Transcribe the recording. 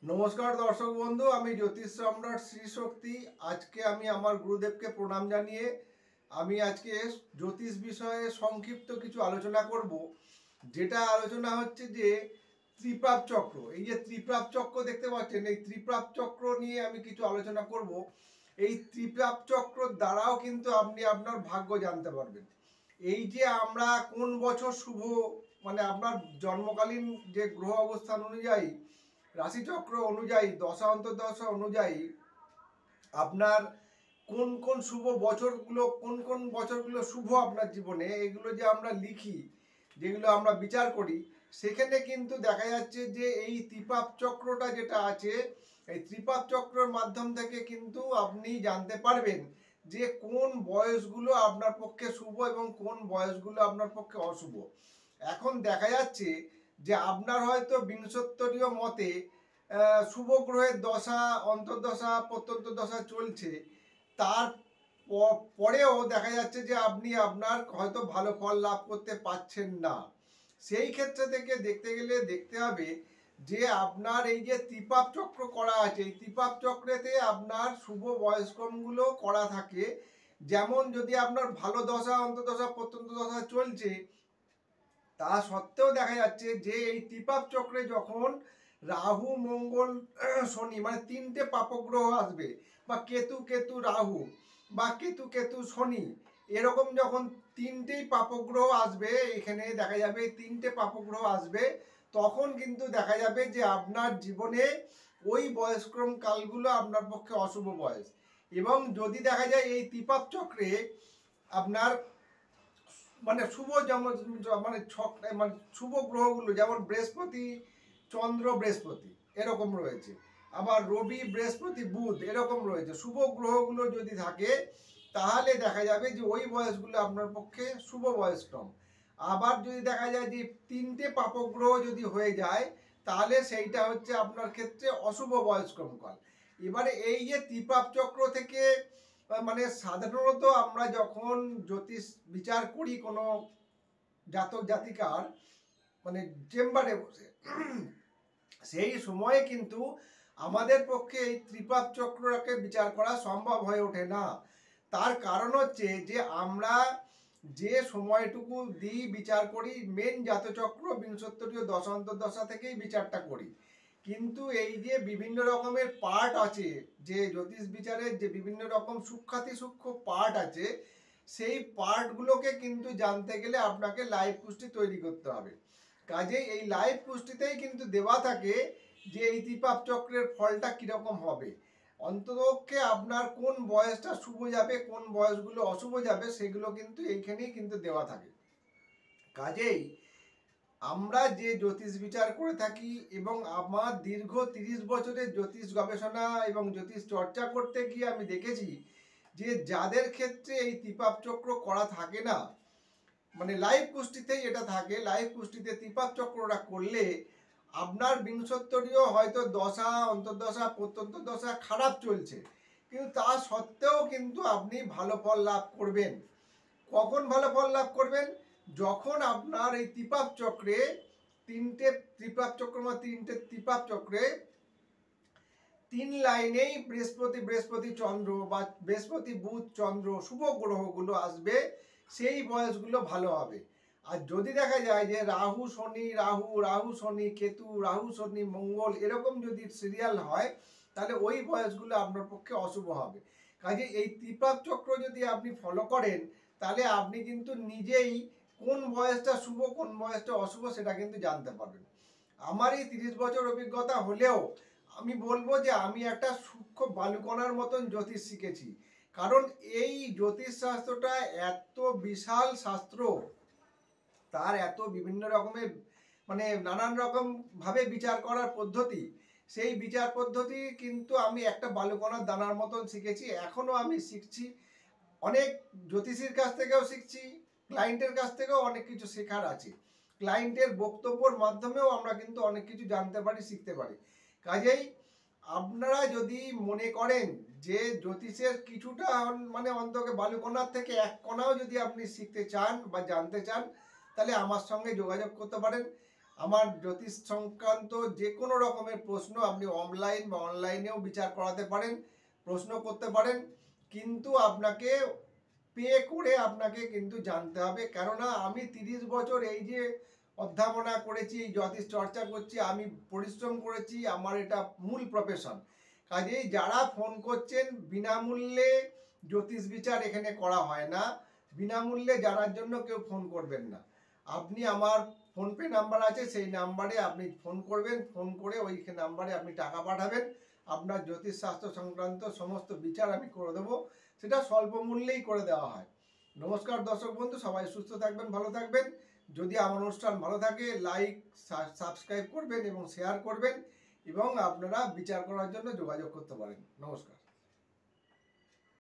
নমস্কার দর্শক বন্ধু, আমি জ্যোতিষ সম্রাট শ্রী শক্তি। আজকে আমি আমার গুরুদেবকে প্রণাম জানিয়ে আমি আজকে জ্যোতিষ বিষয়ে সংক্ষিপ্ত কিছু আলোচনা করব। যেটা আলোচনা হচ্ছে যে ত্রিপ্রাপ চক্র। এই যে ত্রিপ্রাপ চক্র দেখতে পাচ্ছেন, এই ত্রিপ্রাপ চক্র নিয়ে আমি কিছু আলোচনা করব। এই ত্রিপ্রাপ চক্র দ্বারাও কিন্তু আপনি আপনার ভাগ্য জানতে পারবেন। এই যে আমরা কোন বছর শুভ, মানে আপনার জন্মকালীন যে গ্রহ অবস্থান অনুযায়ী, রাশিচক্র অনুযায়ী, দশা অন্তর্দশা অনুযায়ী আপনার কোন কোন শুভ বছরগুলো, কোন কোন বছরগুলো শুভ আপনার জীবনে, এগুলো যে আমরা লিখি, যেগুলো আমরা বিচার করি, সেখানে কিন্তু দেখা যাচ্ছে যে এই ত্রিপাপ চক্রটা যেটা আছে, এই ত্রিপাপ চক্রের মাধ্যম থেকে কিন্তু আপনি জানতে পারবেন যে কোন বয়সগুলো আপনার পক্ষে শুভ এবং কোন বয়সগুলো আপনার পক্ষে অশুভ। এখন দেখা যাচ্ছে যে আপনার হয়তো বিংশোত্তরীয় মতে শুভ গ্রহের দশা, অন্তর্দশা, প্রত্যন্তদশা চলছে, তার পরেও দেখা যাচ্ছে যে আপনি আপনার হয়তো ভালো ফল লাভ করতে পারছেন না। সেই ক্ষেত্রে থেকে দেখতে গেলে দেখতে হবে যে আপনার এই যে ত্রিপাপ চক্র করা আছে, এই ত্রিপাপ চক্রেতে আপনার শুভ বয়স্ক্রমগুলো করা থাকে। যেমন যদি আপনার ভালো দশা, অন্তর্দশা, প্রত্যন্তদশা চলছে, তা সত্ত্বেও দেখা যাচ্ছে যে এই ত্রিপাপ চক্রে যখন রাহু, মঙ্গল, শনি, মানে তিনটে পাপগ্রহ আসবে, বা কেতু কেতু রাহু, বা কেতু কেতু শনি, এরকম যখন তিনটেই পাপগ্রহ আসবে, এখানে দেখা যাবে তিনটে পাপগ্রহ আসবে, তখন কিন্তু দেখা যাবে যে আপনার জীবনে ওই বয়স্ক্রম কালগুলো আপনার পক্ষে অশুভ বয়স। এবং যদি দেখা যায় এই ত্রিপাপ চক্রে আপনার মানে শুভ, যেমন মানে মানে শুভ গ্রহগুলো যেমন বৃহস্পতি, চন্দ্র, বৃহস্পতি এরকম রয়েছে, আবার রবি, বৃহস্পতি, বুধ এরকম রয়েছে। শুভ গ্রহগুলো যদি থাকে তাহলে দেখা যাবে যে ওই বয়সগুলো আপনার পক্ষে শুভ বয়সক্রম। আবার যদি দেখা যায় যে তিনটে পাপগ্রহ যদি হয়ে যায়, তাহলে সেইটা হচ্ছে আপনার ক্ষেত্রে অশুভ বয়সক্রম কাল। এবারে এই যে ত্রিপাপ চক্র থেকে মানে সাধারণত আমরা যখন জ্যোতিষ বিচার করি কোনো জাতক জাতিকার, মানে চেম্বারে বসে, সেই সময়ে কিন্তু আমাদের পক্ষে এই ত্রিপাপ চক্রকে বিচার করা সম্ভব হয়ে ওঠে না। তার কারণ হচ্ছে যে আমরা যে সময়টুকু দিই বিচার করি, মেন জাতচক্র বিংশোত্তরীয় দশা থেকেই বিচারটা করি। কিন্তু এই যে বিভিন্ন রকমের পার্ট আছে, যে জ্যোতিষ বিচারের যে বিভিন্ন রকম সূক্ষ্মাতি সূক্ষ্ম পার্ট আছে, সেই পার্টগুলোকে কিন্তু জানতে গেলে আপনাকে লাইভ কুষ্টি তৈরি করতে হবে। কাজেই এই লাইভ কুষ্টিতেই কিন্তু দেওয়া থাকে যে এই ত্রিপাপ চক্রের ফলটা কীরকম হবে। অন্ততপক্ষে আপনার কোন বয়সটা শুভ যাবে, কোন বয়সগুলো অশুভ যাবে, সেগুলো কিন্তু এইখানেই কিন্তু দেওয়া থাকে। কাজেই আমরা যে জ্যোতিষ বিচার করে থাকি, এবং আমার দীর্ঘ 30 বছরের জ্যোতিষ গবেষণা এবং জ্যোতিষ চর্চা করতে গিয়ে আমি দেখেছি যে যাদের ক্ষেত্রে এই ত্রিপাপ চক্র করা থাকে না, মানে লাইভ কুষ্টিতেই এটা থাকে, লাইভ কুষ্টিতে ত্রিপাপ চক্রটা করলে আপনার বিংশোত্তরীয় হয়তো দশা, অন্তর্দশা, প্রত্যন্তদশা খারাপ চলছে, কিন্তু তা সত্ত্বেও কিন্তু আপনি ভালো ফল লাভ করবেন। কখন ভালো ফল লাভ করবেন? যখন আপনার এই ত্রিপাপ চক্রে তিনটে ত্রিপাপ চক্রে তিন লাইনেই বৃহস্পতি, চন্দ্র, বা বৃহস্পতি, বুধ, চন্দ্র শুভ গ্রহগুলো আসবে, সেই বয়সগুলো ভালো হবে। আর যদি দেখা যায় যে রাহু শনি, রাহু শনি কেতু, রাহু শনি মঙ্গল এরকম যদি সিরিয়াল হয়, তাহলে ওই বয়সগুলো আপনার পক্ষে অশুভ হবে। কাজে এই ত্রিপাপ চক্র যদি আপনি ফলো করেন, তাহলে আপনি কিন্তু নিজেই কোন বয়সটা শুভ, কোন বয়সটা অশুভ সেটা কিন্তু জানতে পারবেন। আমার এই 30 বছর অভিজ্ঞতা হলেও আমি বলবো যে আমি একটা সূক্ষ্ম বালুকণার মতন জ্যোতিষ শিখেছি। কারণ এই জ্যোতিষ শাস্ত্রটা এত বিশাল শাস্ত্র, তার এত বিভিন্ন রকমের মানে নানান রকম ভাবে বিচার করার পদ্ধতি, সেই বিচার পদ্ধতি কিন্তু আমি একটা বালুকণার দানার মতন শিখেছি, এখনো আমি শিখছি। অনেক জ্যোতিষীর কাছ থেকেও শিখছি, ক্লায়েন্টের কাছ থেকেও অনেক কিছু শেখার আছে। ক্লায়েন্টের বক্তব্যের মাধ্যমেও আমরা কিন্তু অনেক কিছু জানতে পারি, শিখতে পারি। কাজেই আপনারা যদি মনে করেন যে জ্যোতিষের কিছুটা মানে অন্তত বালুকণার থেকে এক কণাও যদি আপনি শিখতে চান বা জানতে চান, তাহলে আমার সঙ্গে যোগাযোগ করতে পারেন। আমার জ্যোতিষ সংক্রান্ত যে কোনো রকমের প্রশ্ন আপনি অনলাইন বা অনলাইনেও বিচার করাতে পারেন, প্রশ্ন করতে পারেন, কিন্তু আপনাকে পে করে আপনাকে কিন্তু জানতে হবে। কেননা আমি 30 বছর এই যে অধ্যাপনা করেছি, জ্যোতিষ চর্চা করছি, আমি পরিশ্রম করেছি, আমার এটা মূল প্রফেশন। কাজেই যারা ফোন করছেন, বিনামূল্যে জ্যোতিষ বিচার এখানে করা হয় না, বিনামূল্যে জানার জন্য কেউ ফোন করবেন না। আপনি আমার ফোনপে নাম্বার আছে, সেই নাম্বারে আপনি ফোন করবেন, ফোন করে ওই নাম্বারে আপনি টাকা পাঠাবেন, আপনার জ্যোতিষশাস্ত্র সংক্রান্ত সমস্ত বিচার আমি করে দেবো, সেটা স্বল্প মূল্যেই করে দেওয়া হয়। নমস্কার দর্শক বন্ধু, সবাই সুস্থ থাকবেন, ভালো থাকবেন। যদি আমার অনুষ্ঠান ভালো থাকে লাইক সাবস্ক্রাইব করবেন এবং শেয়ার করবেন, এবং আপনারা বিচার করার জন্য যোগাযোগ করতে পারেন। নমস্কার।